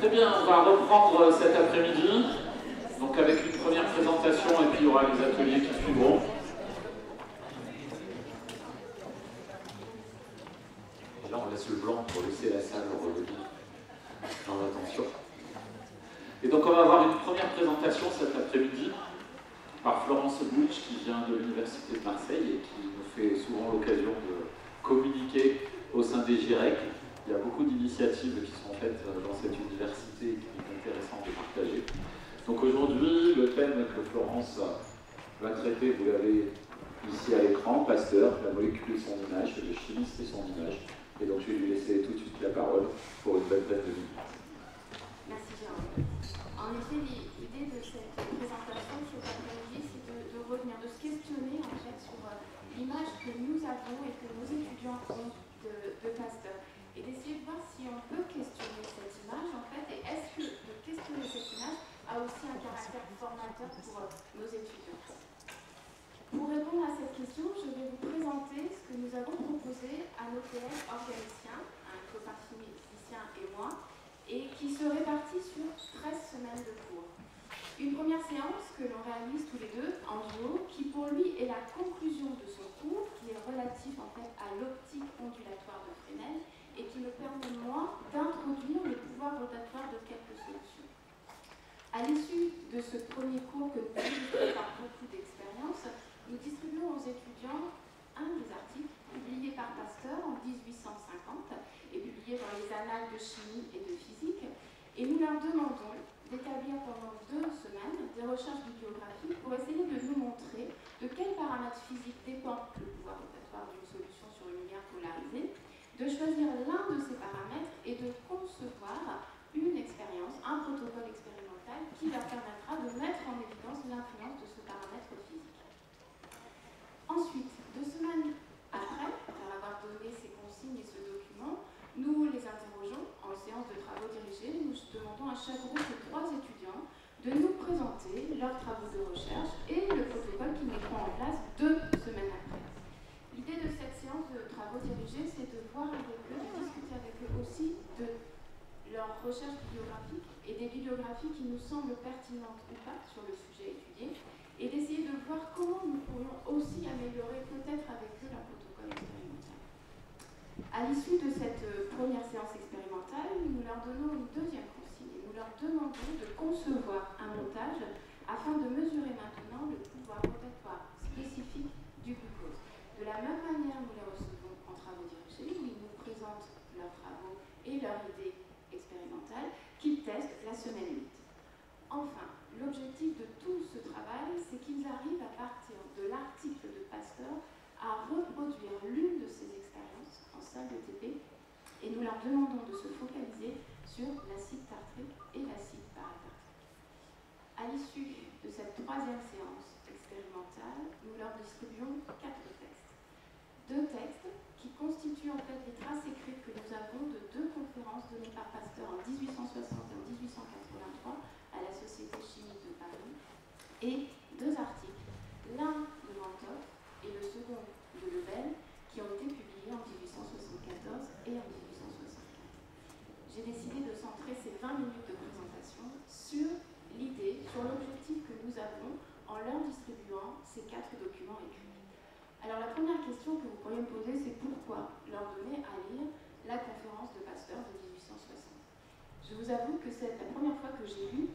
Très bien, on va reprendre cet après-midi, donc avec une première présentation et puis il y aura les ateliers qui suivront. Et là on laisse le blanc pour laisser la salle revenir dans l'attention. Et donc on va avoir une première présentation cet après-midi par Florence Bouch qui vient de l'Université de Marseille et qui nous fait souvent l'occasion de communiquer au sein des GIREC. Il y a beaucoup d'initiatives qui sont faites dans cette université et qui est intéressant de partager. Donc aujourd'hui, le thème que Florence va traiter, vous l'avez ici à l'écran, Pasteur, la molécule et son image, le chimiste et son image. Et donc je vais lui laisser tout de suite la parole pour une vingtaine de minutes. Merci Jérôme. En effet, l'idée de cette présentation cet après-midi, c'est de revenir, de se questionner en fait sur l'image que nous avons et que nos étudiants ont de Pasteur. Et d'essayer de voir si on peut questionner cette image, en fait, et est-ce que de questionner cette image a aussi un caractère formateur pour nos étudiants. Pour répondre à cette question, je vais vous présenter ce que nous avons proposé à nos collègues organiciens, un coparphysicien et moi, et qui se répartit sur 13 semaines de cours. Une première séance que l'on réalise tous les deux en duo, qui pour lui est la conclusion de son cours, qui est relatif en fait à l'optique ondulatoire de Fresnel, et qui me permet, moi, d'introduire le pouvoir rotatoire de quelques solutions. À l'issue de ce premier cours que nous illustrons par beaucoup d'expériences, nous distribuons aux étudiants un des articles publiés par Pasteur en 1850 et publié dans les annales de chimie et de physique, et nous leur demandons d'établir pendant 2 semaines des recherches bibliographiques pour essayer de nous montrer de quels paramètres physiques dépend le pouvoir rotatoire d'une solution sur une lumière polarisée, de choisir l'un de ces paramètres et de concevoir une expérience, un protocole expérimental qui leur permettra de mettre en évidence l'influence de ce paramètre physique. Ensuite, 2 semaines après avoir donné ces consignes et ce document, nous les interrogeons en séance de travaux dirigés. Nous demandons à chaque groupe de 3 étudiants de nous présenter leurs travaux de recherche et le protocole qu'ils mettront en place 2 semaines après. L'idée de cette séance de travaux dirigés, c'est de voir avec eux, de discuter avec eux aussi de leurs recherches bibliographiques et des bibliographies qui nous semblent pertinentes ou pas sur le sujet étudié, et d'essayer de voir comment nous pourrions aussi améliorer peut-être avec eux leur protocole expérimental. À l'issue de cette première séance expérimentale, nous leur donnons une deuxième consigne et nous leur demandons de concevoir un montage afin de mesurer maintenant le pouvoir rotatoire spécifique du glucose. De la même manière, nous les recevons en travaux dirigés, où ils nous présentent leurs travaux et leurs idées expérimentales qu'ils testent la semaine 8. Enfin, l'objectif de tout ce travail, c'est qu'ils arrivent à partir de l'article de Pasteur à reproduire l'une de ces expériences en salle de TP, et nous leur demandons de se focaliser sur l'acide tartrique et l'acide paratartrique. À l'issue de cette 3e séance expérimentale, nous leur distribuons 4 textes. 2 textes qui constituent en fait les traces écrites que nous avons de 2 conférences données par Pasteur en 1860 et en 1883 à la Société chimique de Paris, et 2 articles, l'un de Venthoff et le second de Lebel, qui ont été publiés en 1874 et en 1875. J'ai décidé de centrer ces 20 minutes de présentation sur l'idée, sur l'objectif que nous avons en leur distribuant ces 4 documents écrits. Alors la première question que vous pourriez me poser, c'est pourquoi leur donner à lire la conférence de Pasteur de 1860. Je vous avoue que c'est la première fois que j'ai lu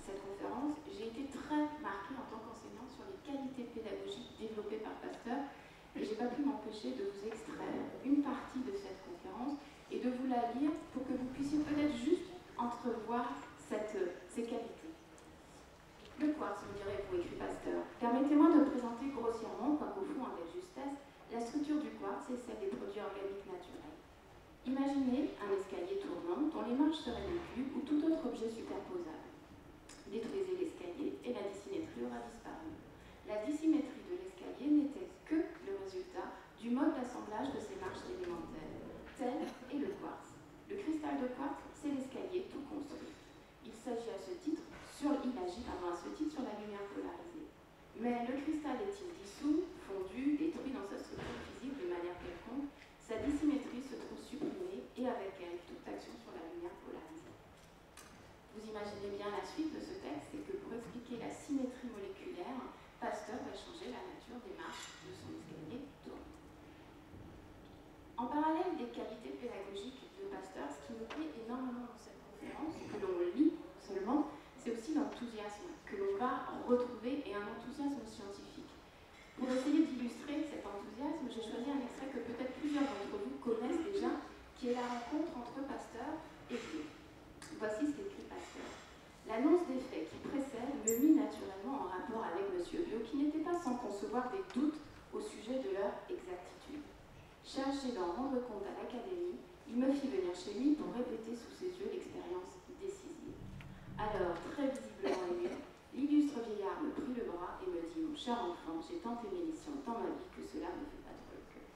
cette conférence, j'ai été très marquée en tant qu'enseignante sur les qualités pédagogiques développées par Pasteur, et je n'ai pas pu m'empêcher de vous extraire une partie de cette conférence et de vous la lire pour que vous puissiez peut-être juste entrevoir ces qualités. Le quartz, me direz-vous, écrit Pasteur. Permettez-moi de présenter grossièrement, quoiqu'au fond avec justesse, la structure du quartz et celle des produits organiques naturels. Imaginez un escalier tournant dont les marches seraient des cubes ou tout autre objet superposable. Détruisez l'escalier et la dissymétrie aura disparu. La dissymétrie de l'escalier n'était que le résultat du mode d'assemblage de ces marches élémentaires. Tel est le quartz. Le cristal de quartz, c'est l'escalier tout construit. Il agit à ce titre sur la lumière polarisée. Mais le cristal est-il dissous, fondu, détruit dans sa structure physique de manière quelconque, sa dissymétrie se trouve supprimée et avec elle toute action sur la lumière polarisée. imaginez bien la suite de ce texte, c'est que pour expliquer la symétrie moléculaire, Pasteur va changer la nature des marches de son escalier tournant. En parallèle des qualités pédagogiques de Pasteur, ce qui me plaît énormément dans cette conférence, que l'on lit seulement, c'est aussi l'enthousiasme que l'on va retrouver et un enthousiasme scientifique. Pour essayer d'illustrer cet enthousiasme, j'ai choisi un extrait que peut-être plusieurs d'entre vous connaissent déjà, qui est la rencontre entre Pasteur et Biot. Voici ce qu'écrit Pasteur. L'annonce des faits qui précèdent me mit naturellement en rapport avec M. Biot, qui n'était pas sans concevoir des doutes au sujet de leur exactitude. Chargé d'en rendre compte à l'Académie, il me fit venir chez lui pour répéter sous ses yeux l'expérience décisive. Alors, très visiblement ému, l'illustre vieillard me prit le bras et me dit « Mon cher enfant, j'ai tant aimé les sciences dans ma vie que cela me fait battre le cœur. »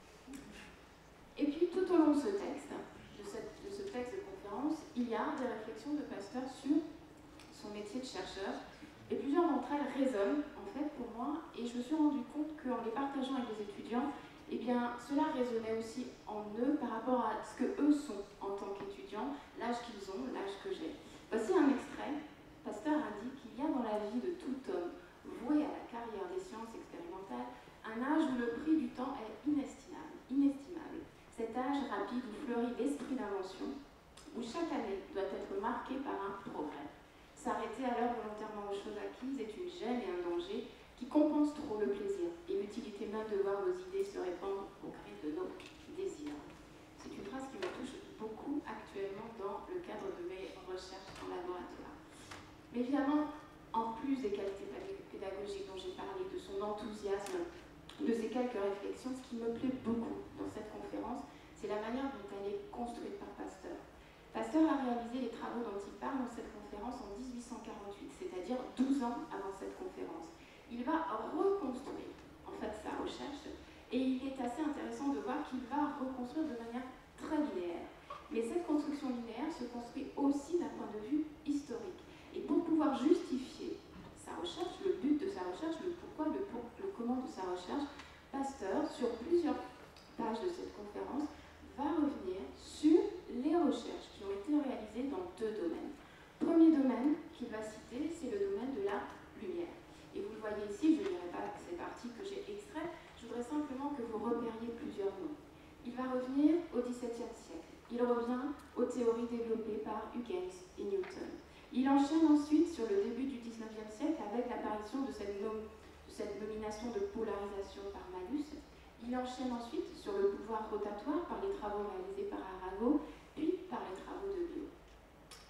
Et puis, tout au long de ce texte, de ce texte de conférence, il y a des réflexions de Pasteur sur son métier de chercheur. Et plusieurs d'entre elles résonnent, en fait, pour moi. Et je me suis rendu compte qu'en les partageant avec les étudiants, eh bien, cela résonnait aussi en eux par rapport à ce qu'eux sont en tant qu'étudiants, l'âge qu'ils ont, l'âge que j'ai. Voici un extrait. Pasteur indique qu'il y a dans la vie de tout homme voué à la carrière des sciences expérimentales un âge où le prix du temps est inestimable. Cet âge rapide où fleurit l'esprit d'invention, où chaque année doit être marquée par un progrès. S'arrêter alors volontairement aux choses acquises est une gêne et un danger qui compense trop le plaisir et l'utilité même de voir nos idées se répandre au gré de nos désirs. C'est une phrase qui me touche beaucoup actuellement dans le cadre de mes recherches en laboratoire. Mais évidemment, en plus des qualités pédagogiques dont j'ai parlé, de son enthousiasme, de ces quelques réflexions, ce qui me plaît beaucoup dans cette conférence, c'est la manière dont elle est construite par Pasteur. Pasteur a réalisé les travaux dont il parle dans cette conférence en 1848, c'est-à-dire 12 ans avant cette conférence. Il va reconstruire en fait sa recherche et il est assez intéressant de voir qu'il va reconstruire de manière très linéaire. Mais cette construction linéaire se construit aussi d'un point de vue historique. Et pour pouvoir justifier sa recherche, le but de sa recherche, le pourquoi, le comment de sa recherche, Pasteur, sur plusieurs pages de cette conférence, va revenir sur les recherches qui ont été réalisées dans deux domaines. Premier domaine qu'il va citer, c'est le domaine de la lumière. Et vous le voyez ici, je ne lirai pas ces parties que j'ai extraites, je voudrais simplement que vous repériez plusieurs noms. Il va revenir au XVIIe siècle. Il revient aux théories développées par Huygens et Newton. Il enchaîne ensuite sur le début du XIXe siècle avec l'apparition de cette nomination de polarisation par Malthus. Il enchaîne ensuite sur le pouvoir rotatoire par les travaux réalisés par Arago, puis par les travaux de Biot.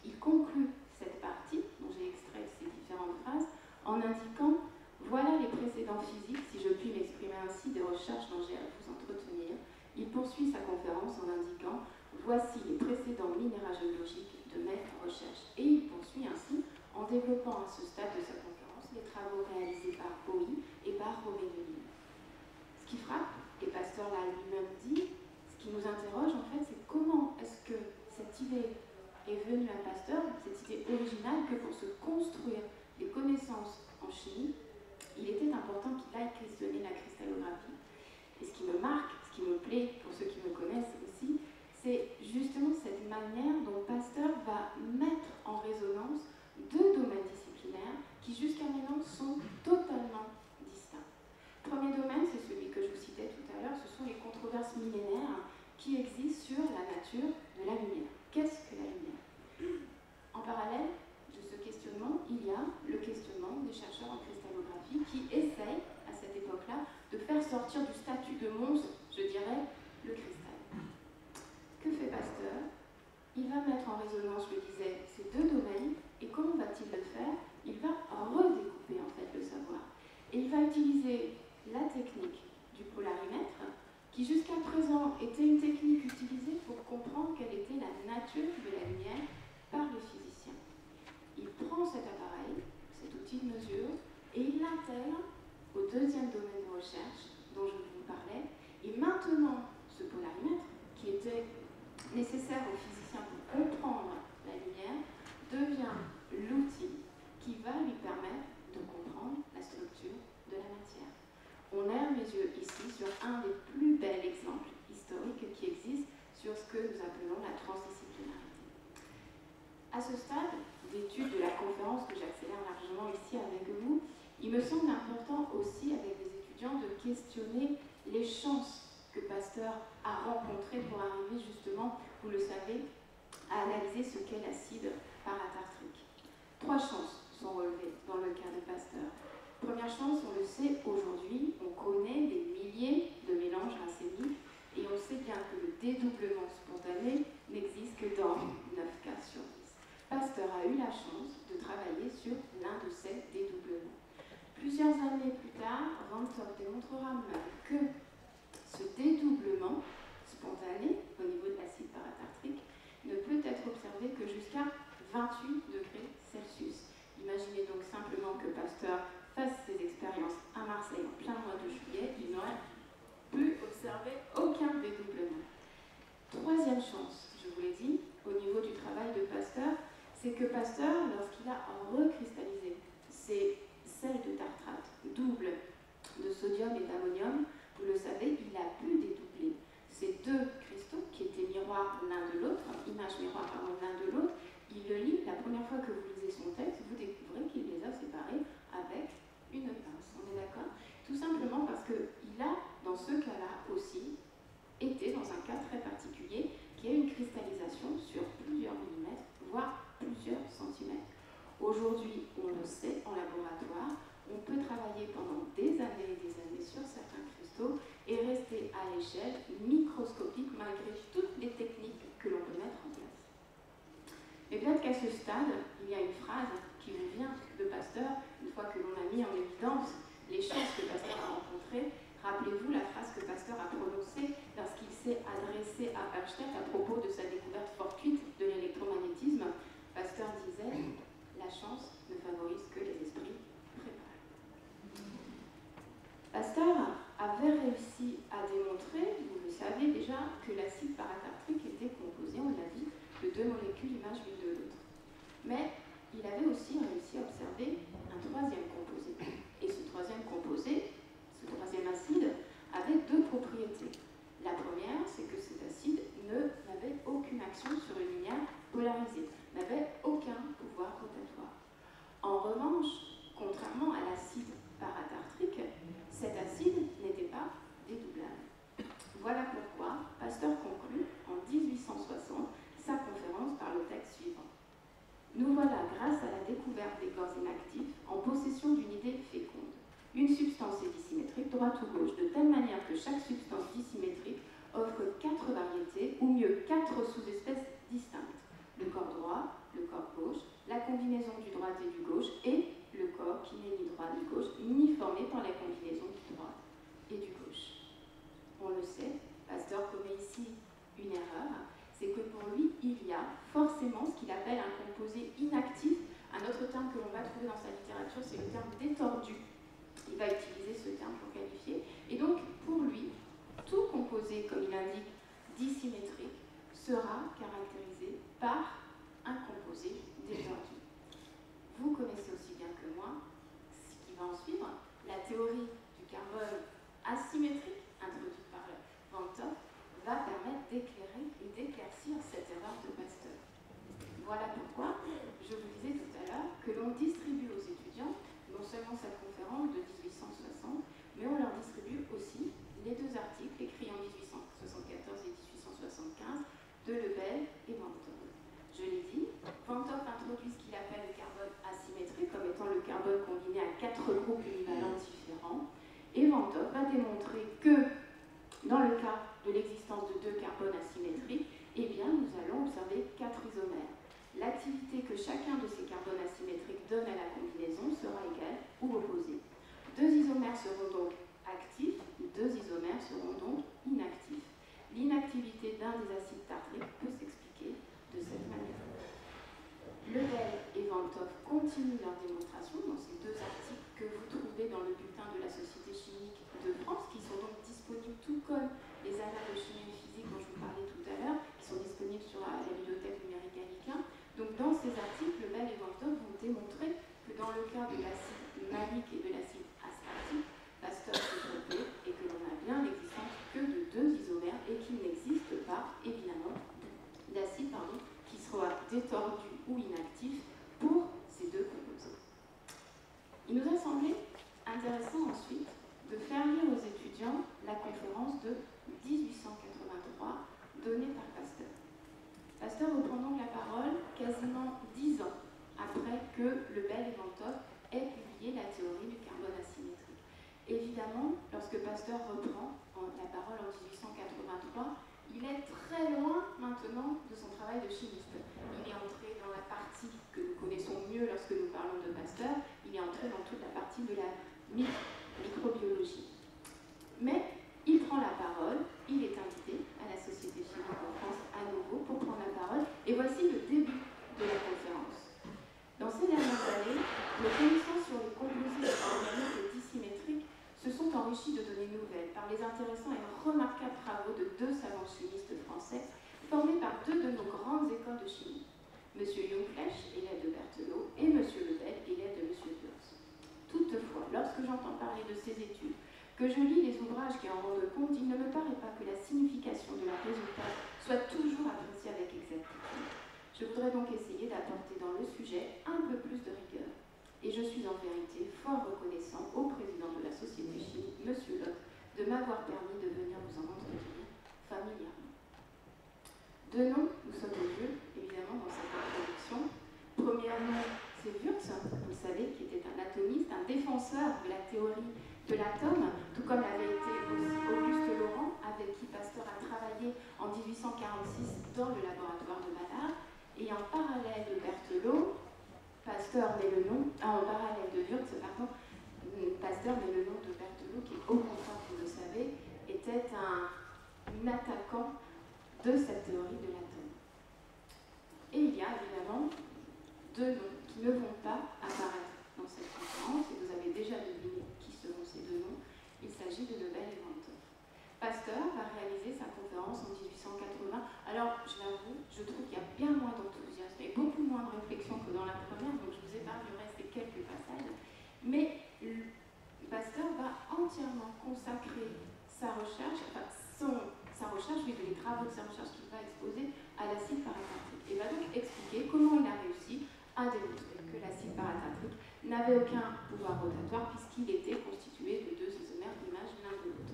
Il conclut cette partie, dont j'ai extrait ces différentes phrases, en indiquant « Voilà les précédents physiques, si je puis m'exprimer ainsi, des recherches dont j'ai à vous entretenir ». Il poursuit sa conférence en indiquant « Voici les précédents linéages logiques de mes recherches ». Et il poursuit ainsi en développant à ce stade de sa conférence les travaux réalisés par Bowie et par Romain-Delille. Ce qui frappe, et Pasteur l'a lui-même dit, ce qui nous interroge en fait, c'est comment est-ce que cette idée est venue à Pasteur, cette idée originale que pour se construire des connaissances en chimie, il était important qu'il aille questionner la cristallographie. Et ce qui me marque, ce qui me plaît pour ceux qui me connaissent aussi, c'est justement cette manière dont Pasteur va mettre en résonance deux domaines disciplinaires qui jusqu'à maintenant sont totalement distincts. Premier domaine, c'est celui que je vous citais tout à l'heure, ce sont les controverses millénaires qui existent sur la nature de la lumière. Qu'est-ce que la lumière? En parallèle de ce questionnement, il y a le questionnement des chercheurs en cristallographie qui essayent, à cette époque-là, de faire sortir du statut de monstre, je dirais, le cristal. Que fait Pasteur? Il va mettre en résonance, je le disais, ces deux domaines, et comment va-t-il le faire? Il va redécouper en fait le savoir. Et il va utiliser la technique du polarimètre, qui jusqu'à présent était une technique utilisée pour comprendre quelle était la nature de la lumière par les physiciens. Il prend cet appareil, cet outil de mesure, et il l'intègre au deuxième domaine de recherche dont je vous parlais, et maintenant ce polarimètre, qui était nécessaire aux physiciens pour comprendre la lumière, devient l'outil qui va lui permettre de comprendre la structure de la matière. On a mes yeux ici sur un des plus bels exemples historiques qui existent sur ce que nous appelons la transdisciplinarité. À ce stade, études de la conférence que j'accélère largement ici avec vous, il me semble important aussi avec les étudiants de questionner les chances que Pasteur a rencontrées pour arriver justement, vous le savez, à analyser ce qu'est l'acide paratartrique. 3 chances sont relevées dans le cas de Pasteur. Première chance, on le sait aujourd'hui, on connaît des milliers de mélanges racémiques et on sait bien que le dédoublement spontané n'existe que dans 9 cas sur 10. Pasteur a eu la chance de travailler sur l'un de ces dédoublements. Plusieurs années plus tard, Van Top démontrera même que ce dédoublement spontané au niveau de l'acide paratartrique ne peut être observé que jusqu'à 28 degrés Celsius. Imaginez donc simplement que Pasteur fasse ses expériences à Marseille en plein mois de juillet, il n'aurait pu observer aucun dédoublement. Troisième chance, je vous l'ai dit, au niveau du travail de Pasteur, c'est que Pasteur, lorsqu'il a recristallisé ces sels de tartrate double de sodium et d'ammonium, vous le savez, il a pu dédoubler ces 2 cristaux qui étaient miroirs l'un de l'autre, images miroirs l'un de l'autre. Il le lit, la première fois que vous lisez son texte, vous découvrez qu'il les a séparés avec une pince. On est d'accord? Tout simplement parce qu'il a, dans ce cas-là aussi, été dans un cas très particulier qui est une cristallisation sur plusieurs millimètres, voire plusieurs centimètres. Aujourd'hui, on le sait en laboratoire, on peut travailler pendant des années et des années sur certains cristaux et rester à l'échelle microscopique malgré toutes les techniques que l'on peut mettre en place. Et peut-être qu'à ce stade, il y a une phrase qui vous vient de Pasteur, une fois que l'on a mis en évidence les chances que Pasteur a rencontrées. Rappelez-vous la phrase que Pasteur a prononcée lorsqu'il s'est adressé à Einstein à propos de sa découverte fortuite de l'électromagnétisme. Pasteur disait « La chance ne favorise que les esprits préparés ». Pasteur avait réussi à démontrer, vous le savez déjà, que l'acide paratartrique était composé, on l'a dit, de 2 molécules image l'une de l'autre. Mais il avait aussi réussi à observer un 3e composé. Et ce 3e composé, ce 3e acide, avait 2 propriétés. La première, c'est que cet acide n'avait aucune action sur une lumière polarisée, n'avait aucun pouvoir rotatoire. En revanche, contrairement à l'acide paratartrique, cet acide n'était pas dédoublable. Voilà pourquoi Pasteur conclut en 1860 sa conférence par le texte suivant. Nous voilà, grâce à la découverte des corps inactifs, en possession d'une idée féconde. Une substance est dissymétrique droite ou gauche, de telle manière que chaque substance dissymétrique offre 4 variétés, ou mieux 4 sous-espèces distinctes. Le corps droit, le corps gauche, la combinaison du droit et du gauche, et le corps qui n'est ni droit ni gauche, ni formé par la combinaison du droit et du gauche. On le sait, Pasteur commet ici une erreur, c'est que pour lui, il y a forcément ce qu'il appelle un composé inactif. Un autre terme que l'on va trouver dans sa littérature, c'est le terme détordu. Il va utiliser ce terme pour qualifier. Et donc, pour lui, tout composé, comme il indique, dissymétrique, sera caractérisé par un composé détordu. Vous connaissez aussi bien que moi ce qui va en suivre, la théorie du carbone asymétrique, introduite par Van Top, va permettre d'éclairer et d'éclaircir cette erreur de Pasteur. Voilà pourquoi je vous disais tout à l'heure que l'on distribue aux étudiants non seulement cette conférence de 1860, mais on leur distribue aussi les 2 articles écrits en 1874 et 1875 de Lebel et Van Top. Je l'ai dit, Van Top introduit ce qu'il appelle le carbone asymétrique comme étant le carbone combiné à 4 groupes univalents différents, et Van Top va démontrer que dans le cas de l'existence de 2 carbones asymétriques, eh bien, nous allons observer 4 isomères. L'activité que chacun de ces carbones asymétriques donne à la combinaison sera égale ou opposée. 2 isomères seront donc actifs, 2 isomères seront donc inactifs. L'inactivité d'un des acides tartriques peut s'expliquer de cette manière. Lebel et Van Top continuent leur démonstration dans ces 2 articles que vous trouvez dans le bulletin de la Société chimique de France, qui sont donc disponibles tout comme les annales de chimie et physique dont je vous parlais tout à l'heure, qui sont disponibles sur la bibliothèque numérique Gallica. Donc dans ces articles, Lebel et Van Top vont démontrer que dans le cas de l'acide malique et de l'acide aspartique, Pasteur s'est trompé et que l'on a bien l'existence que de 2 isomères et qu'il n'existe pas, évidemment, d'acide qui soit détordu ou inactif pour seulement 10 ans après que Lebel et Van 't Hoff aient publié la théorie du carbone asymétrique. Évidemment, lorsque Pasteur reprend la parole en 1883, il est très loin maintenant de son travail de chimiste. Il est entré dans la partie que nous connaissons mieux lorsque nous parlons de Pasteur, il est entré dans toute la partie de la microbiologie. Mais il prend la parole, il est invité à la Société chimique en France à nouveau pour prendre la parole, et voici le début de la conférence. Dans ces dernières années, nos connaissances sur les composés organiques et dissymétriques se sont enrichies de données nouvelles par les intéressants et remarquables travaux de 2 savants chimistes français formés par 2 de nos grandes écoles de chimie, M. Jungfleisch, élève de Berthelot, et M. Lebel, élève de M. Wurtz. Toutefois, lorsque j'entends parler de ces études, que je lis les ouvrages qui en rendent compte, il ne me paraît pas que la signification de leurs résultats soit toujours appréciée avec exactitude. Je voudrais donc essayer d'apporter dans le sujet un peu plus de rigueur. Et je suis en vérité fort reconnaissant au président de la Société chimique, M. Lott, de m'avoir permis de venir vous en entretenir familièrement. De nom, nous sommes au jeu, évidemment, dans cette introduction. Premièrement, c'est Wurtz, vous le savez, qui était un atomiste, un défenseur de la théorie de l'atome, tout comme l'avait été aussi Auguste Laurent, avec qui Pasteur a travaillé en 1846 dans le laboratoire de Maillard. Et en parallèle de Berthelot, Pasteur met le nom, en parallèle de Wurtz, pardon, Pasteur met le nom de Berthelot, qui, au contraire, vous le savez, était un attaquant de cette théorie de l'atome. Et il y a évidemment 2 noms qui ne vont pas apparaître dans cette conférence, et vous avez déjà deviné qui seront ces 2 noms. Il s'agit de Lebel et Van 't Hoff. Pasteur va réaliser sa conférence en 1880. Alors, je l'avoue, je trouve qu'il y a bien moins d'enthousiasme et beaucoup moins de réflexion que dans la première, donc je vous épargnerai ces quelques passages. Mais Pasteur va entièrement consacrer sa recherche, enfin sa recherche, oui, les travaux de sa recherche qu'il va exposer à l'acide paratartrique. Et va donc expliquer comment il a réussi à démontrer que l'acide paratartrique n'avait aucun pouvoir rotatoire puisqu'il était constitué de 2 isomères d'image l'un de l'autre.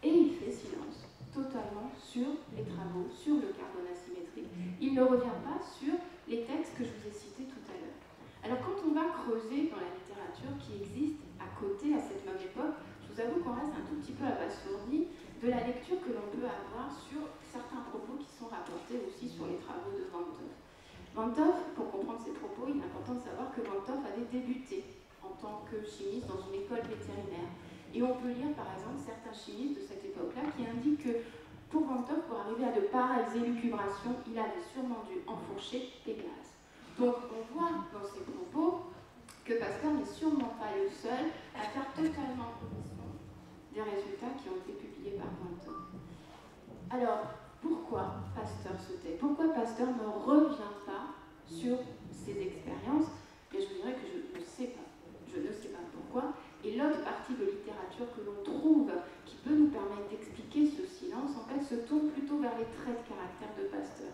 Et il fait silence totalement sur les travaux, sur le carbone asymétrique. Il ne revient pas sur les textes que je vous ai cités tout à l'heure. Alors quand on va creuser dans la littérature qui existe à côté, à cette même époque, je vous avoue qu'on reste un tout petit peu abasourdi de la lecture que l'on peut avoir sur certains propos qui sont rapportés aussi sur les travaux de Van 't Hoff. Van 't Hoff, pour comprendre ses propos, il est important de savoir que Van 't Hoff avait débuté en tant que chimiste dans une école vétérinaire. Et on peut lire par exemple certains chimistes de cette époque-là qui indiquent que pour Van 't Hoff, pour arriver à de pareilles élucubrations, il avait sûrement dû enfourcher des glaces. Donc on voit dans ses propos que Pasteur n'est sûrement pas le seul à faire totalement omission des résultats qui ont été publiés par Van 't Hoff. Alors, pourquoi Pasteur se tait? Pourquoi Pasteur ne revient pas sur ses expériences? Et je vous dirais que je ne sais pas. Je ne sais pas pourquoi. Et l'autre partie de littérature que l'on trouve qui peut nous permettre d'expliquer ce silence, en fait, se tourne plutôt vers les traits de caractère de Pasteur.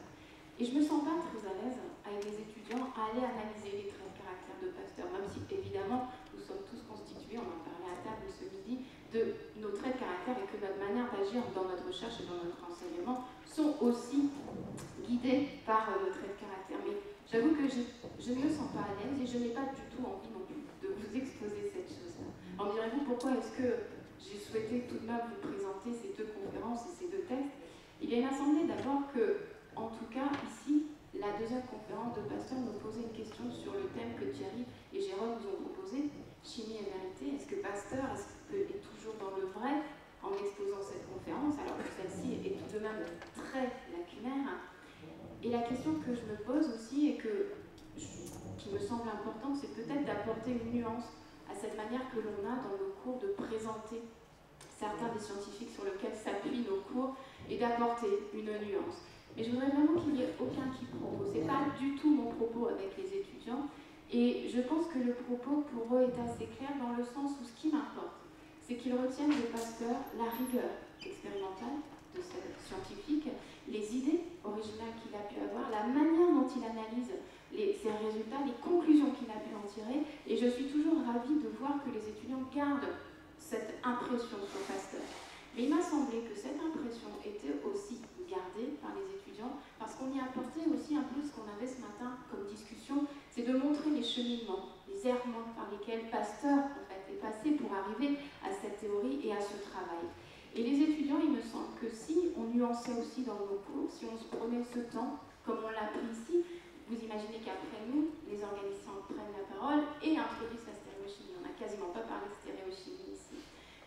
Et je ne me sens pas très à l'aise avec les étudiants à aller analyser les traits de caractère de Pasteur, même si évidemment nous sommes tous constitués, on en parlait à table ce midi, de nos traits de caractère et que notre manière d'agir dans notre recherche et dans notre enseignement sont aussi guidés par nos traits de caractère. Mais j'avoue que je ne me sens pas à l'aise et je n'ai pas du tout envie non plus de vous exposer cette chose-là. Alors direz-vous pourquoi est-ce que j'ai souhaité tout de même vous présenter ces 2 conférences et ces 2 textes? Il m'a semblé d'abord que, en tout cas ici, la 2e conférence de Pasteur nous posait une question sur le thème que Thierry et Jérôme nous ont proposé, chimie et vérité. Est-ce que Pasteur est toujours dans le vrai en exposant cette conférence, alors que celle-ci est tout de même très lacunaire? Et la question que je me pose aussi et qui me semble importante, c'est peut-être d'apporter une nuance à cette manière que l'on a dans nos cours de présenter certains des scientifiques sur lesquels s'appuient nos cours et d'apporter une nuance. Mais je voudrais vraiment qu'il n'y ait aucun quiproquo. Ce n'est pas du tout mon propos avec les étudiants. Et je pense que le propos pour eux est assez clair dans le sens où ce qui m'importe, c'est qu'ils retiennent de Pasteur la rigueur expérimentale de ce scientifique, les idées originales qu'il a pu avoir, la manière dont il analyse ses résultats, les conclusions qu'il a pu en tirer. Et je suis toujours ravie de voir que les étudiants gardent cette impression sur Pasteur. Mais il m'a semblé que cette impression était aussi gardée par les étudiants parce qu'on y apportait aussi un peu ce qu'on avait ce matin cheminements, les errements par lesquels Pasteur en fait, est passé pour arriver à cette théorie et à ce travail. Et les étudiants, il me semble que si on nuançait aussi dans nos cours, si on se prenait ce temps, comme on l'a pris ici, vous imaginez qu'après nous, les organisations prennent la parole et introduisent la stéréochimie. On n'a quasiment pas parlé de stéréochimie ici.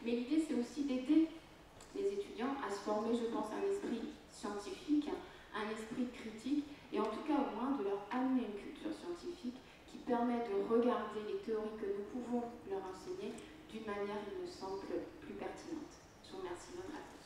Mais l'idée, c'est aussi d'aider les étudiants à se former, je pense, un esprit scientifique, un esprit critique, et en tout cas au moins de leur amener une culture scientifique qui permet de regarder les théories que nous pouvons leur enseigner d'une manière, il me semble, plus pertinente. Je vous remercie de votre attention.